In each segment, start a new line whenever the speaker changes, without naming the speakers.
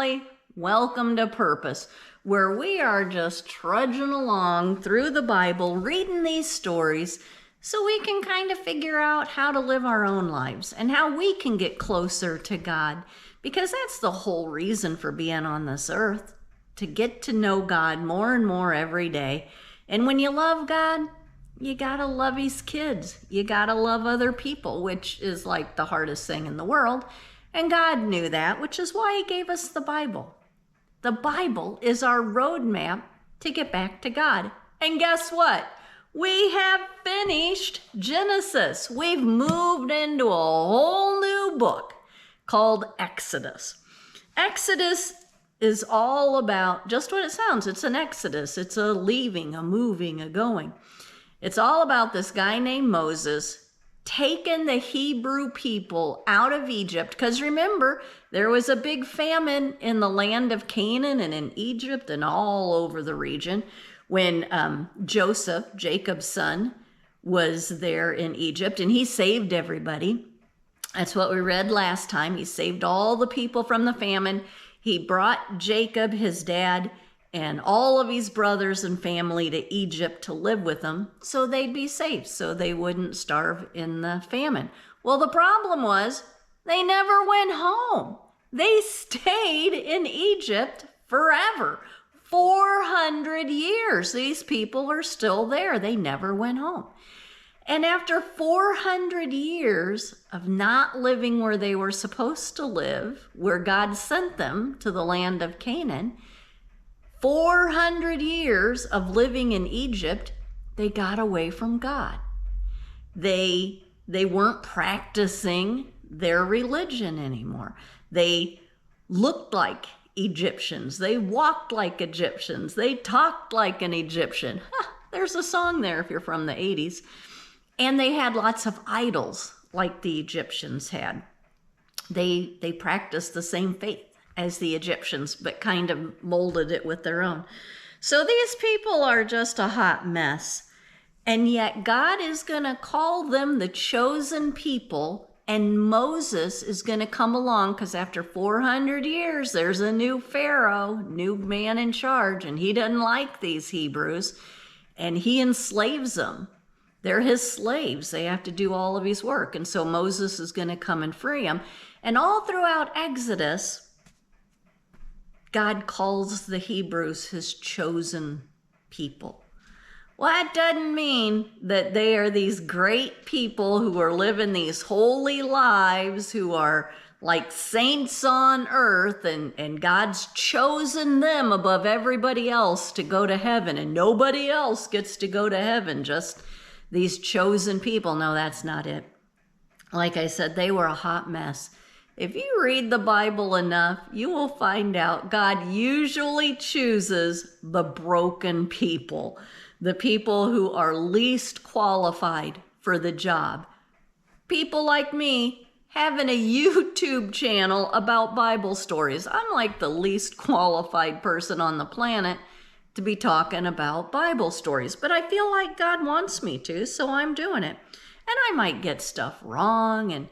family. Welcome to Purpose, where we are just trudging along through the Bible, reading these stories so we can kind of figure out how to live our own lives and how we can get closer to God, because that's the whole reason for being on this earth, to get to know God more and more every day. And when you love God, you gotta love his kids. You gotta love other people, which is like the hardest thing in the world. And God knew that, which is why he gave us the Bible. The Bible is our roadmap to get back to God. And guess what? We have finished Genesis. We've moved into a whole new book called Exodus. Exodus is all about just what it sounds. It's an exodus. It's a leaving, a moving, a going. It's all about this guy named Moses taking the Hebrew people out of Egypt. Because remember, there was a big famine in the land of Canaan and in Egypt and all over the region when Joseph, Jacob's son, was there in Egypt, and he saved everybody. That's what we read last time. He saved all the people from the famine. He brought Jacob, his dad, and all of his brothers and family to Egypt to live with him so they'd be safe, so they wouldn't starve in the famine. Well, the problem was they never went home. They stayed in Egypt forever. 400 years. These people are still there. They never went home. And after 400 years of not living where they were supposed to live, where God sent them to the land of Canaan, 400 years of living in Egypt, they got away from God. They weren't practicing their religion anymore. They looked like Egyptians. They walked like Egyptians. They talked like an Egyptian. There's a song there if you're from the 80s. And they had lots of idols like the Egyptians had. They practiced the same faith as the Egyptians, but kind of molded it with their own. So these people are just a hot mess. And yet God is going to call them the chosen people, and Moses is going to come along, because after 400 years, there's a new Pharaoh, new man in charge, and he doesn't like these Hebrews, and he enslaves them. They're his slaves. They have to do all of his work. And so Moses is going to come and free them. And all throughout Exodus, God calls the Hebrews his chosen people. Well, that doesn't mean that they are these great people who are living these holy lives, who are like saints on earth, and God's chosen them above everybody else to go to heaven, and nobody else gets to go to heaven, just these chosen people. No, that's not it. Like I said, they were a hot mess. If you read the Bible enough, you will find out God usually chooses the broken people, the people who are least qualified for the job. People like me having a YouTube channel about Bible stories. I'm like the least qualified person on the planet to be talking about Bible stories, but I feel like God wants me to, so I'm doing it. And I might get stuff wrong,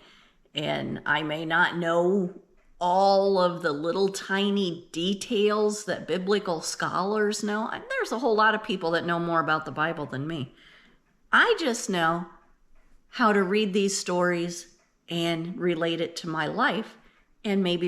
and I may not know all of the little tiny details that biblical scholars know. There's a whole lot of people that know more about the Bible than me. I just know how to read these stories and relate it to my life, and maybe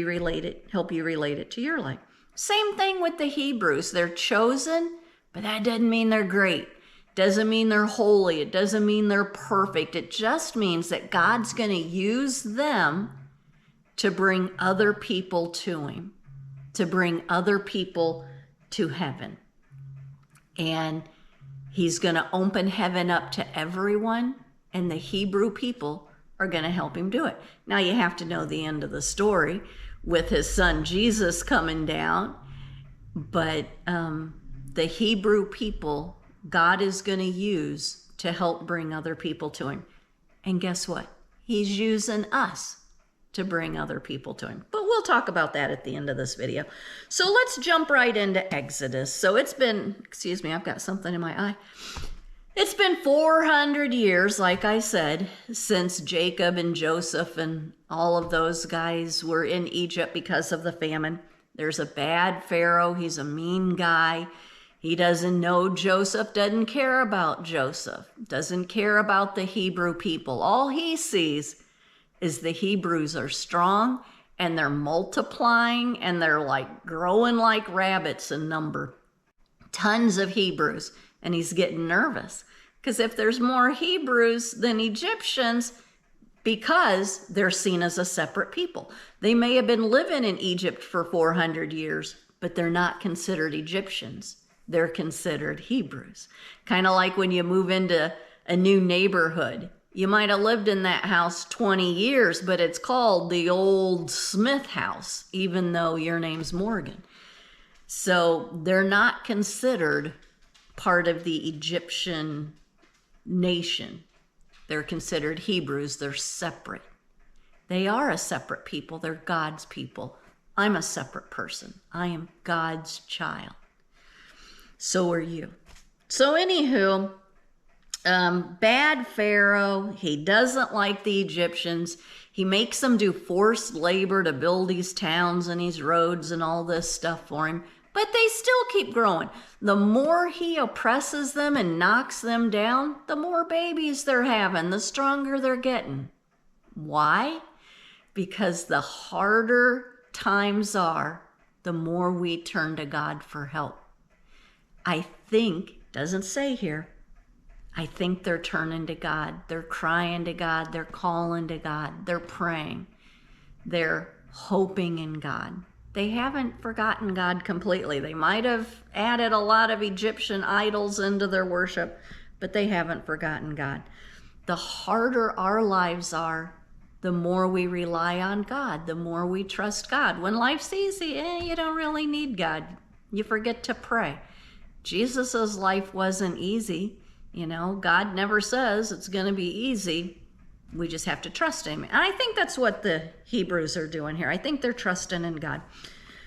help you relate it to your life. Same thing with the Hebrews. They're chosen, but that doesn't mean they're great. Doesn't mean they're holy. It doesn't mean they're perfect. It just means that God's going to use them to bring other people to him, to bring other people to heaven. And he's going to open heaven up to everyone, and the Hebrew people are going to help him do it. Now you have to know the end of the story with his son Jesus coming down, but the Hebrew people God is going to use to help bring other people to him. And guess what? He's using us to bring other people to him. But we'll talk about that at the end of this video. So let's jump right into Exodus. So it's been, excuse me, I've got something in my eye. It's been 400 years, like I said, since Jacob and Joseph and all of those guys were in Egypt because of the famine. There's a bad Pharaoh. He's a mean guy. He doesn't know Joseph, doesn't care about Joseph, doesn't care about the Hebrew people. All he sees is the Hebrews are strong and they're multiplying and they're like growing like rabbits in number. Tons of Hebrews. And he's getting nervous because if there's more Hebrews than Egyptians, because they're seen as a separate people. They may have been living in Egypt for 400 years, but they're not considered Egyptians. They're considered Hebrews. Kind of like when you move into a new neighborhood. You might have lived in that house 20 years, but it's called the old Smith house, even though your name's Morgan. So they're not considered part of the Egyptian nation. They're considered Hebrews. They're separate. They are a separate people. They're God's people. I'm a separate person. I am God's child. So are you. So anywho, bad Pharaoh, he doesn't like the Egyptians. He makes them do forced labor to build these towns and these roads and all this stuff for him. But they still keep growing. The more he oppresses them and knocks them down, the more babies they're having, the stronger they're getting. Why? Because the harder times are, the more we turn to God for help. I think, doesn't say here, I think they're turning to God. They're crying to God. They're calling to God. They're praying. They're hoping in God. They haven't forgotten God completely. They might have added a lot of Egyptian idols into their worship, but they haven't forgotten God. The harder our lives are, the more we rely on God, the more we trust God. When life's easy, you don't really need God. You forget to pray. Jesus's life wasn't easy. You know, God never says it's going to be easy. We just have to trust him. And I think that's what the Hebrews are doing here. I think they're trusting in God.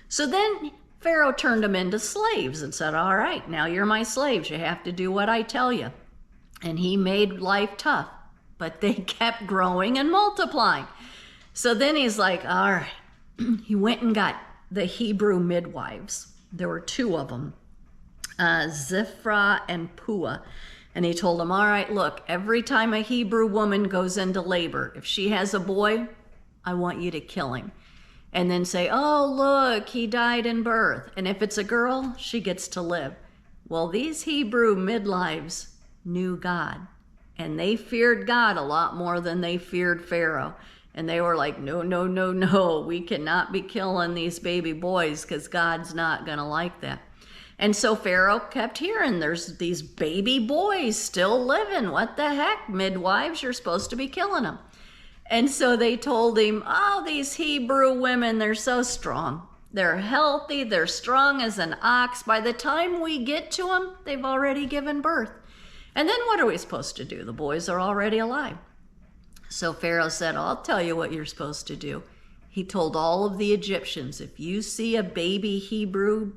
So then Pharaoh turned them into slaves and said, all right, now you're my slaves. You have to do what I tell you. And he made life tough, but they kept growing and multiplying. So then he's like, all right. He went and got the Hebrew midwives. There were two of them, Ziphrah and Puah. And he told them, all right, look, every time a Hebrew woman goes into labor, if she has a boy, I want you to kill him. And then say, oh, look, he died in birth. And if it's a girl, she gets to live. Well, these Hebrew midwives knew God. And they feared God a lot more than they feared Pharaoh. And they were like, no, no, no, no. We cannot be killing these baby boys because God's not going to like that. And so Pharaoh kept hearing there's these baby boys still living. What the heck, midwives? You're supposed to be killing them. And so they told him, oh, these Hebrew women, they're so strong. They're healthy. They're strong as an ox. By the time we get to them, they've already given birth. And then what are we supposed to do? The boys are already alive. So Pharaoh said, I'll tell you what you're supposed to do. He told all of the Egyptians, if you see a baby Hebrew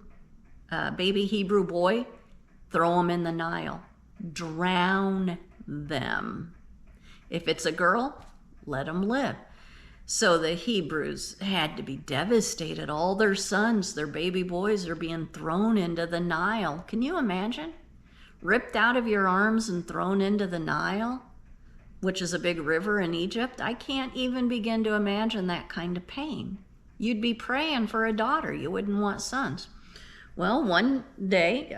boy, throw them in the Nile. Drown them. If it's a girl, let them live. So the Hebrews had to be devastated. All their sons, their baby boys, are being thrown into the Nile. Can you imagine? Ripped out of your arms and thrown into the Nile, which is a big river in Egypt. I can't even begin to imagine that kind of pain. You'd be praying for a daughter. You wouldn't want sons. Well, one day,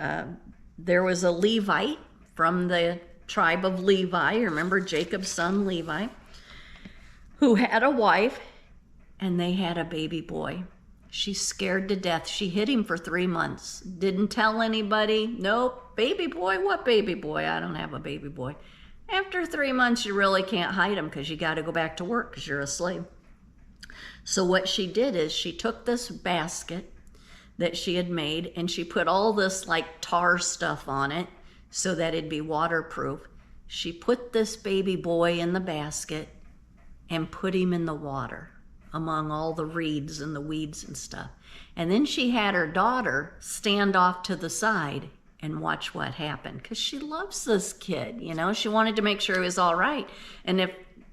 there was a Levite from the tribe of Levi. Remember Jacob's son, Levi, who had a wife, and they had a baby boy. She's scared to death. She hid him for 3 months. Didn't tell anybody. Nope. Baby boy? What baby boy? I don't have a baby boy. After 3 months, you really can't hide him because you got to go back to work because you're a slave. So what she did is she took this basket that she had made and she put all this like tar stuff on it so that it'd be waterproof. She put this baby boy in the basket and put him in the water among all the reeds and the weeds and stuff. And then she had her daughter stand off to the side and watch what happened because she loves this kid. You know, she wanted to make sure he was all right. And if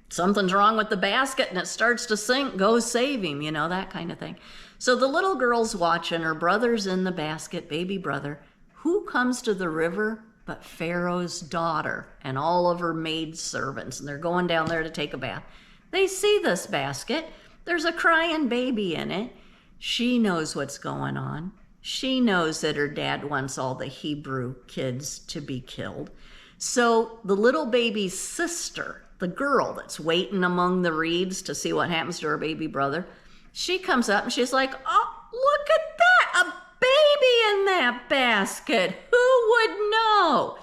something's wrong with the basket and it starts to sink, go save him, you know, that kind of thing. So the little girl's watching, her brother's in the basket, baby brother. Who comes to the river but Pharaoh's daughter and all of her maid servants, and they're going down there to take a bath. They see this basket. There's a crying baby in it. She knows what's going on. She knows that her dad wants all the Hebrew kids to be killed. So the little baby's sister, the girl that's waiting among the reeds to see what happens to her baby brother, she comes up and she's like, oh, look at that, a baby in that basket. Who would know?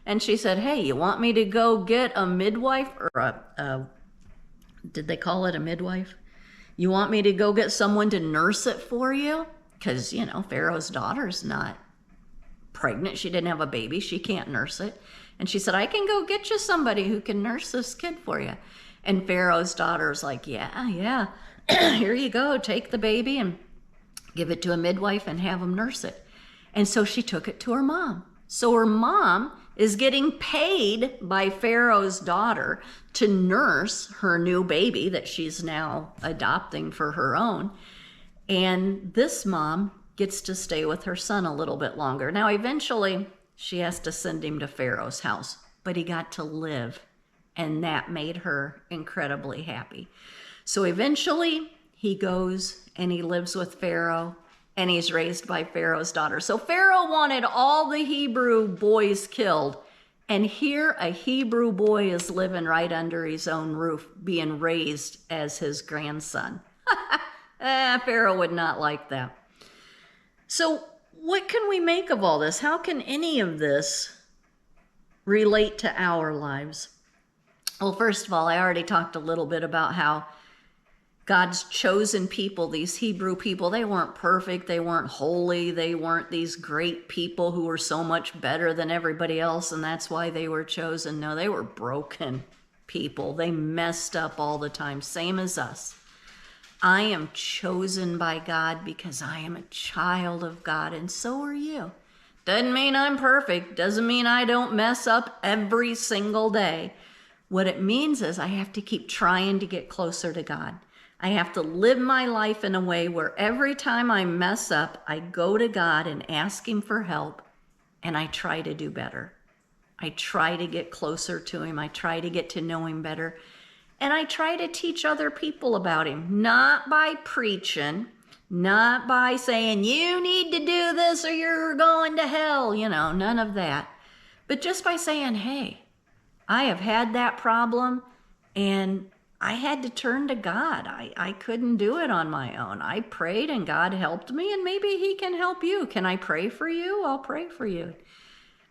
And she said, hey, you want me to go get a midwife or did they call it a midwife? You want me to go get someone to nurse it for you? Because, you know, Pharaoh's daughter's not pregnant. She didn't have a baby. She can't nurse it. And she said, I can go get you somebody who can nurse this kid for you. And Pharaoh's daughter's like, yeah, here you go. Take the baby and give it to a midwife and have them nurse it. And so she took it to her mom. So her mom is getting paid by Pharaoh's daughter to nurse her new baby that she's now adopting for her own. And this mom gets to stay with her son a little bit longer. Now, eventually, she has to send him to Pharaoh's house, but he got to live, and that made her incredibly happy. So eventually, he goes and he lives with Pharaoh, and he's raised by Pharaoh's daughter. So Pharaoh wanted all the Hebrew boys killed, and here a Hebrew boy is living right under his own roof, being raised as his grandson. Pharaoh would not like that. So what can we make of all this? How can any of this relate to our lives? Well, first of all, I already talked a little bit about how God's chosen people, these Hebrew people, they weren't perfect, they weren't holy, they weren't these great people who were so much better than everybody else, and that's why they were chosen. No, they were broken people. They messed up all the time, same as us. I am chosen by God because I am a child of God, and so are you. Doesn't mean I'm perfect. Doesn't mean I don't mess up every single day. What it means is I have to keep trying to get closer to God. I have to live my life in a way where every time I mess up, I go to God and ask Him for help, and I try to do better. I try to get closer to Him. I try to get to know Him better. And I try to teach other people about Him, not by preaching, not by saying, you need to do this or you're going to hell, you know, none of that. But just by saying, hey, I have had that problem and I had to turn to God. I couldn't do it on my own. I prayed and God helped me, and maybe He can help you. Can I pray for you? I'll pray for you.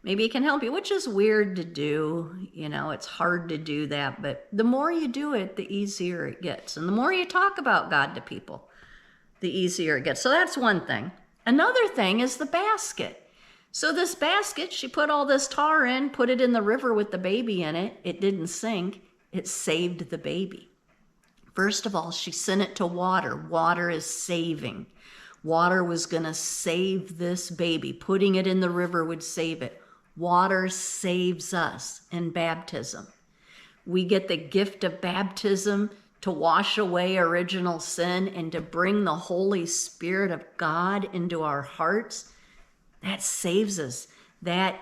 Maybe He can help you, which is weird to do. You know, it's hard to do that, but the more you do it, the easier it gets. And the more you talk about God to people, the easier it gets. So that's one thing. Another thing is the basket. So this basket, she put all this tar in, put it in the river with the baby in it. It didn't sink. It saved the baby. First of all, she sent it to water. Water is saving. Water was going to save this baby. Putting it in the river would save it. Water saves us in baptism. We get the gift of baptism to wash away original sin and to bring the Holy Spirit of God into our hearts. That saves us. That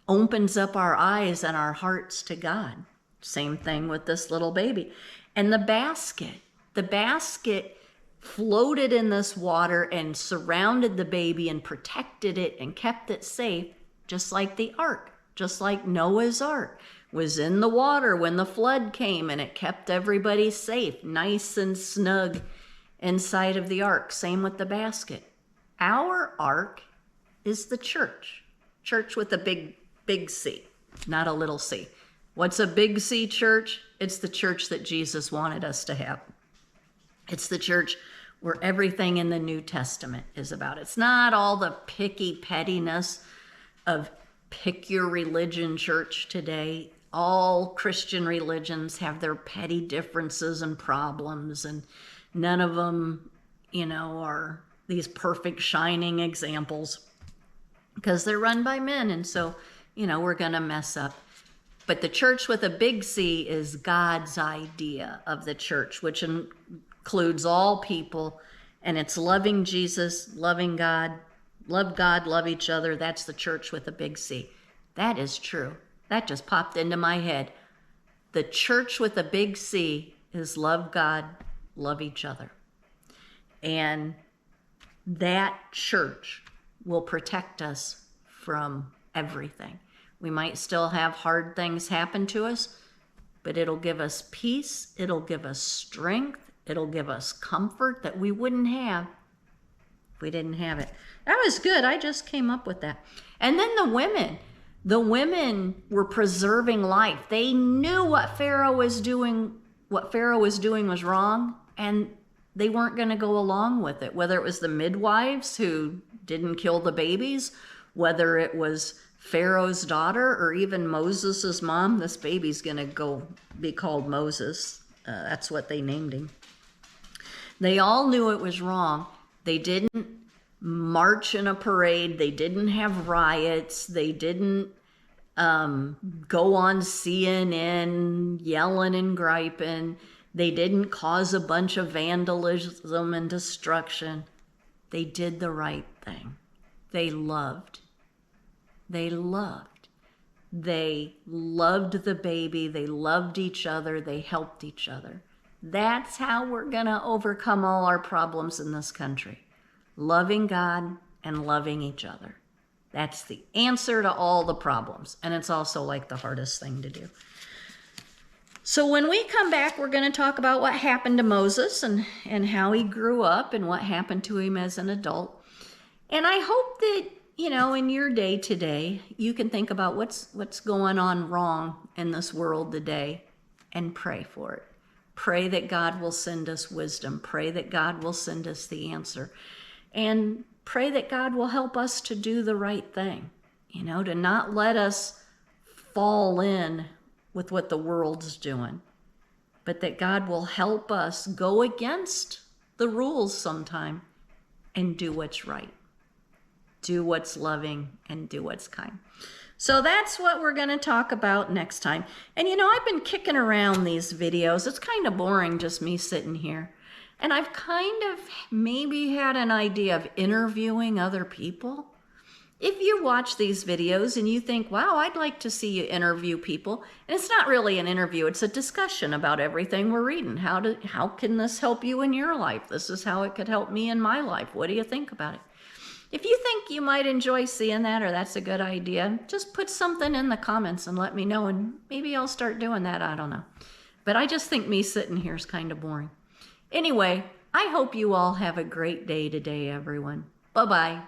opens up our eyes and our hearts to God. Same thing with this little baby. And the basket floated in this water and surrounded the baby and protected it and kept it safe, just like the ark, just like Noah's ark was in the water when the flood came, and it kept everybody safe, nice and snug inside of the ark. Same with the basket. Our ark is the church. Church with a big C, not a little c. What's a big C church? It's the church that Jesus wanted us to have. It's the church where everything in the New Testament is about. It's not all the picky pettiness of pick your religion church today. All Christian religions have their petty differences and problems, and none of them, you know, are these perfect shining examples because they're run by men. And so, you know, we're going to mess up. But the church with a big C is God's idea of the church, which includes all people And it's loving Jesus, loving God, love each other. That's the church with a big C. That is true. That just popped into my head. The church with a big C is love God, love each other. And that church will protect us from everything. We might still have hard things happen to us, but it'll give us peace, it'll give us strength, it'll give us comfort that we wouldn't have if we didn't have it. That was good. I just came up with that. And then the women were preserving life. They knew what Pharaoh was doing was wrong, and they weren't going to go along with it. Whether it was the midwives who didn't kill the babies, whether it was Pharaoh's daughter, or even Moses's mom. This baby's going to be called Moses. That's what they named him. They all knew it was wrong. They didn't march in a parade. They didn't have riots. They didn't go on CNN yelling and griping. They didn't cause a bunch of vandalism and destruction. They did the right thing. They loved. They loved. They loved the baby. They loved each other. They helped each other. That's how we're going to overcome all our problems in this country. Loving God and loving each other. That's the answer to all the problems. And it's also like the hardest thing to do. So when we come back, we're going to talk about what happened to Moses and how he grew up and what happened to him as an adult. And I hope that, in your day today, you can think about what's going on wrong in this world today and pray for it. Pray that God will send us wisdom. Pray that God will send us the answer. And pray that God will help us to do the right thing, to not let us fall in with what the world's doing, but that God will help us go against the rules sometime and do what's right. Do what's loving and do what's kind. So that's what we're going to talk about next time. And I've been kicking around these videos. It's kind of boring just me sitting here. And I've kind of maybe had an idea of interviewing other people. If you watch these videos and you think, wow, I'd like to see you interview people, and it's not really an interview, it's a discussion about everything we're reading. How can this help you in your life? This is how it could help me in my life. What do you think about it? If you think you might enjoy seeing that, or that's a good idea, just put something in the comments and let me know, and maybe I'll start doing that. I don't know. But I just think me sitting here is kind of boring. Anyway, I hope you all have a great day today, everyone. Bye-bye.